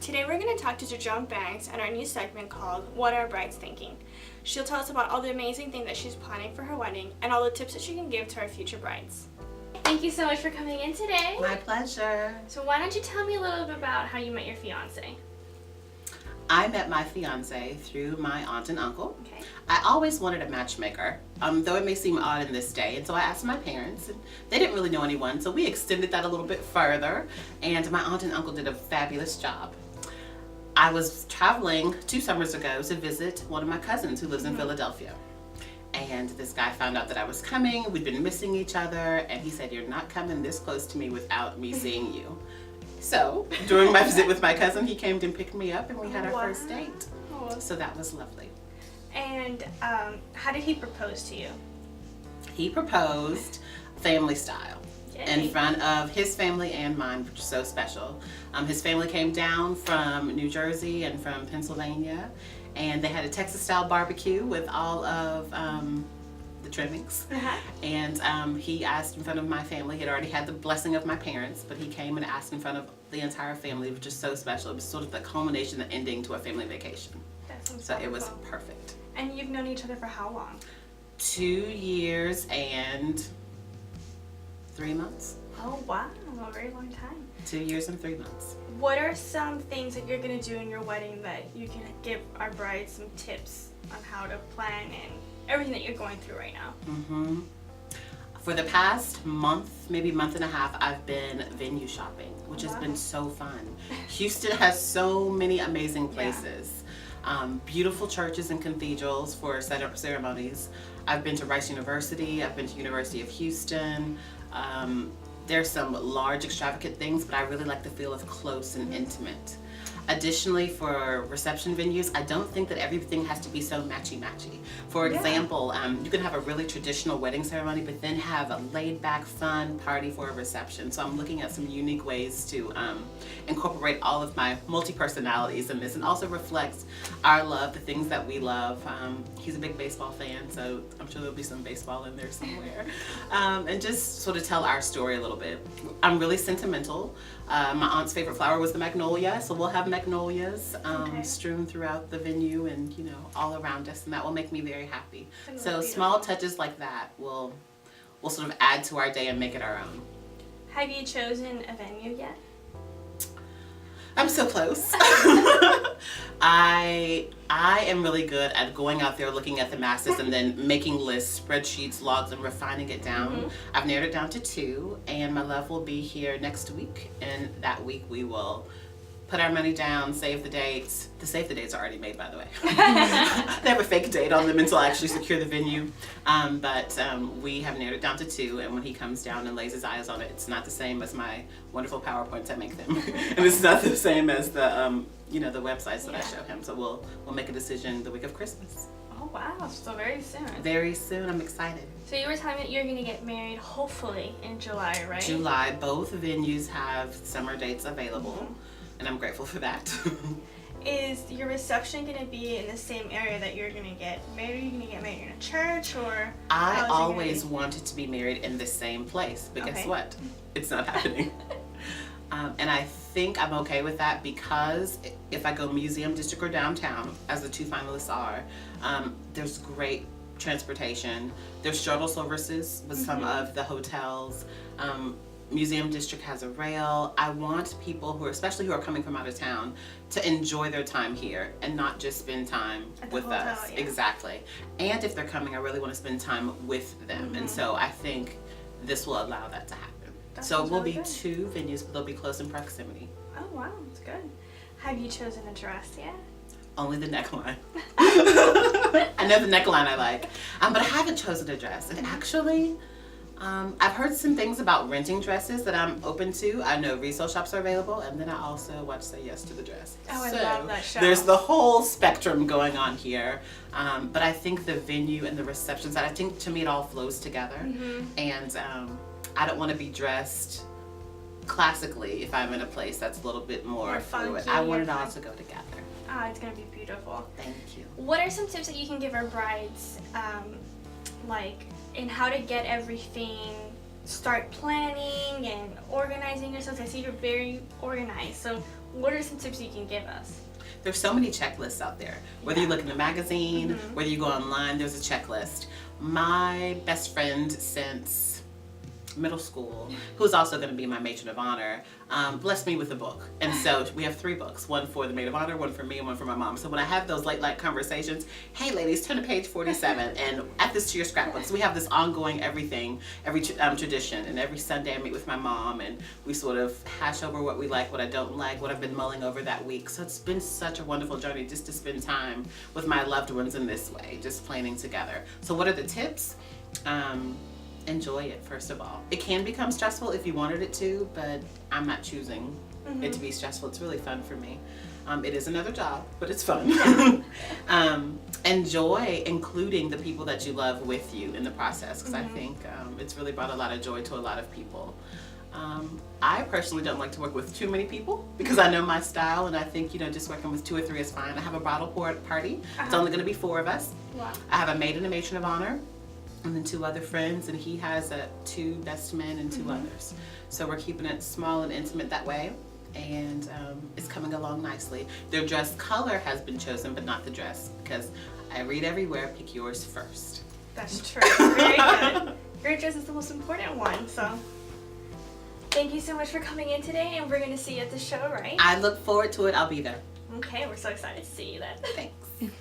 Today we're going to talk to Dejon on our new segment called What Are Brides Thinking? She'll tell us about all the amazing things that she's planning for her wedding and all the tips that she can give to our future brides. Thank you so much for coming in today. My pleasure. So why don't you tell me a little bit about how you met your fiance? I met my fiance through my aunt and uncle. Okay. I always wanted a matchmaker, though it may seem odd in this day. And so I asked my parents, and they didn't really know anyone. So we extended that a little bit further, and my aunt and uncle did a fabulous job. I was traveling 2 summers ago to visit one of my cousins who lives in Philadelphia. And this guy found out that I was coming. We'd been missing each other, and he said, "You're not coming this close to me without me seeing you." So during my visit with my cousin, he came and picked me up, and we had our first date. Oh. So that was lovely. And how did he propose to you? He proposed family style. Yay. In front of his family and mine, which is so special. His family came down from New Jersey and from Pennsylvania, and they had a Texas-style barbecue with all of the trimmings. And he asked in front of my family. He had already had the blessing of my parents, but he came and asked in front of the entire family, which is so special. It was sort of the culmination, the ending to a family vacation. That sounds So it was wonderful. perfect. And you've known each other for how long? 2 years and 3 months. Oh wow, a very long time. 2 years and 3 months. What are some things that you're going to do in your wedding that you can give our brides some tips on how to plan and everything that you're going through right now? For the past month, maybe month and a half, I've been venue shopping, which has been so fun. Houston has so many amazing places. Beautiful churches and cathedrals for setup ceremonies. I've been to Rice University, I've been to University of Houston. There's some large extravagant things, but I really like the feel of close and intimate. Additionally, for reception venues, I don't think that everything has to be so matchy-matchy. For example, you can have a really traditional wedding ceremony, but then have a laid-back, fun party for a reception. So I'm looking at some unique ways to incorporate all of my multi-personalities in this, and also reflects our love, the things that we love. He's a big baseball fan, so I'm sure there'll be some baseball in there somewhere. And just sort of tell our story a little bit. I'm really sentimental. My aunt's favorite flower was the magnolia, so we'll have magnolias strewn throughout the venue and, you know, all around us, and that will make me very happy. So small touches like that will sort of add to our day and make it our own. Have you chosen a venue yet? I'm so close. I am really good at going out there, looking at the masses, and then making lists, spreadsheets, logs, and refining it down. I've narrowed it down to 2, and my love will be here next week. And that week we will put our money down, save the dates. The save the dates are already made, by the way. They have a fake date on them until I actually secure the venue. But we have narrowed it down to 2, and when he comes down and lays his eyes on it, it's not the same as my wonderful PowerPoints I make them. And it's not the same as the you know, the websites that I show him. So we'll make a decision the week of Christmas. Oh wow, so very soon. Very soon. I'm excited. So you were telling me that you're going to get married hopefully in July, right? July. Both venues have summer dates available, and I'm grateful for that. Is your reception going to be in the same area that you're going to get married? Are you going to get married in a church, or? I always wanted to be married in the same place, but guess what? It's not happening. And I think I'm okay with that, because if I go museum district or downtown, as the 2 finalists are, there's great transportation. There's shuttle services with some of the hotels. Museum district has a rail. I want people who are, especially who are coming from out of town, to enjoy their time here and not just spend time with us. Exactly. And if they're coming, I really want to spend time with them. And so I think this will allow that to happen. So it will be 2 venues, but they'll be close in proximity. Oh wow, that's good. Have you chosen a dress yet? Only the neckline. I know the neckline I like, but I haven't chosen a dress. And actually, I've heard some things about renting dresses that I'm open to. I know resale shops are available, and then I also watch Say Yes to the Dress. Oh, I love that show. There's the whole spectrum going on here. But I think the venue and the reception side, I think to me it all flows together. And I don't want to be dressed classically if I'm in a place that's a little bit more fluid. I want it all to go together. Ah, it's going to be beautiful. Thank you. What are some tips that you can give our brides, like in how to get everything start planning and organizing yourselves? I see you're very organized. So what are some tips you can give us? There's so many checklists out there. Whether you look in the magazine, whether you go online, there's a checklist. My best friend since middle school, who's also going to be my matron of honor, blessed me with a book. And so we have 3 books, one for the maid of honor, one for me, and one for my mom. So when I have those late night conversations, hey ladies, turn to page 47 and add this to your scrapbook. So we have this ongoing every tradition. And every Sunday I meet with my mom and we sort of hash over what we like, what I don't like, what I've been mulling over that week. So it's been such a wonderful journey just to spend time with my loved ones in this way, just planning together. So what are the tips? Enjoy it, first of all. It can become stressful if you wanted it to, but I'm not choosing it to be stressful. It's really fun for me. It is another job, but it's fun. Enjoy including the people that you love with you in the process, because I think it's really brought a lot of joy to a lot of people. I personally don't like to work with too many people because I know my style, and I think, just working with 2 or 3 is fine. I have a bridal party. It's only going to be 4 of us. Wow. I have a maid and a matron of honor, and then 2 other friends, and he has 2 best men and 2 others. So we're keeping it small and intimate that way, and it's coming along nicely. Their dress color has been chosen, but not the dress, because I read everywhere, pick yours first. That's true. Very good. Your dress is the most important one, so. Thank you so much for coming in today, and we're going to see you at the show, right? I look forward to it. I'll be there. Okay, we're so excited to see you then. Thanks.